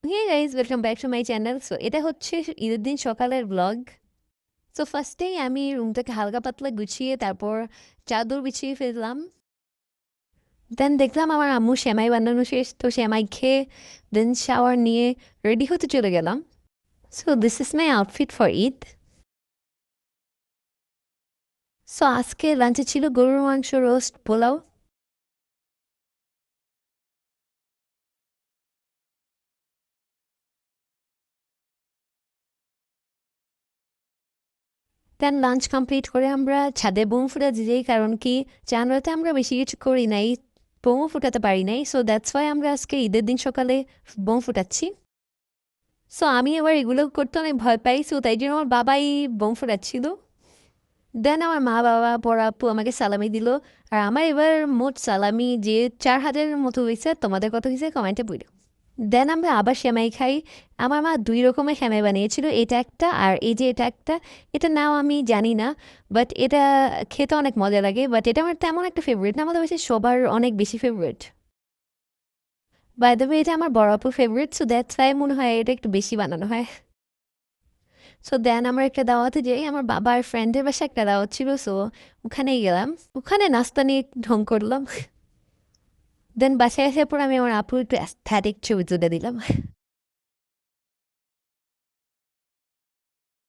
Hey guys, welcome back to my channel. So এটা হচ্ছে ঈদের দিন সকালের ব্লগ। সো ফার্স্টেই আমি রুমটাকে হালকা পাতলা গুছিয়ে তারপর চাদর বিছিয়ে ফেললাম। দেন দেখলাম আমার আম্মু সেমাই বানানো শেষ, তো সেমাই খেয়ে দেন শাওয়ার নিয়ে রেডি হতে চলে গেলাম। So this is my outfit for Eid. So আজকে লাঞ্চে ছিল গরুর মাংস, রোস্ট, পোলাও। দেন লাঞ্চ কমপ্লিট করে আমরা ছাদে বোম ফুটা দিই, কারণ কি জানুয়ারিতে আমরা বেশি কিছু করি নাই, বোমও ফুটাতে পারি নাই। সো দ্যাটস ওয়াই আমরা আজকে ঈদের দিন সকালে বোম ফুটাচ্ছি। সো আমি এবার এগুলো করতে অনেক ভয় পাই, সো তাই জন্য আমার বাবাই বোম ফুটাচ্ছিল। দেন আমার মা বাবা বড় আপু আমাকে সালামি দিল। আর আমার এবার মোট সালামি যে 4,000-এর মতো হয়েছে। তোমাদের কত হয়েছে কমেন্টে বলো। দেন আমরা আবার সেমাই খাই। আমার মা 2 রকমের সেমাই বানিয়েছিল, এটা একটা আর এই যে এটা একটা। এটা নাও আমি জানি না, বাট এটা খেতে অনেক মজা লাগে। বাট এটা আমার তেমন একটা ফেভারিট না, আমাদের বাসায় সবার অনেক বেশি ফেভারিট। বাই দ্য ওয়ে এটা আমার বড় আপুর ফেভারিট, সো দ্যাটস ওয়াই মনে হয় এটা একটু বেশি বানানো হয়। সো দেন আমার একটা দাওয়াতে যাই, আমার বাবার ফ্রেন্ডের বাসায় একটা দাওয়াত ছিল, সো ওখানেই গেলাম। ওখানে নাস্তা নিয়ে একটু ঢং করলাম। দেন বাসায় আসার পর আমি আমার আপুর একটু অ্যাস্থেটিক ছবি তুলে দিলাম।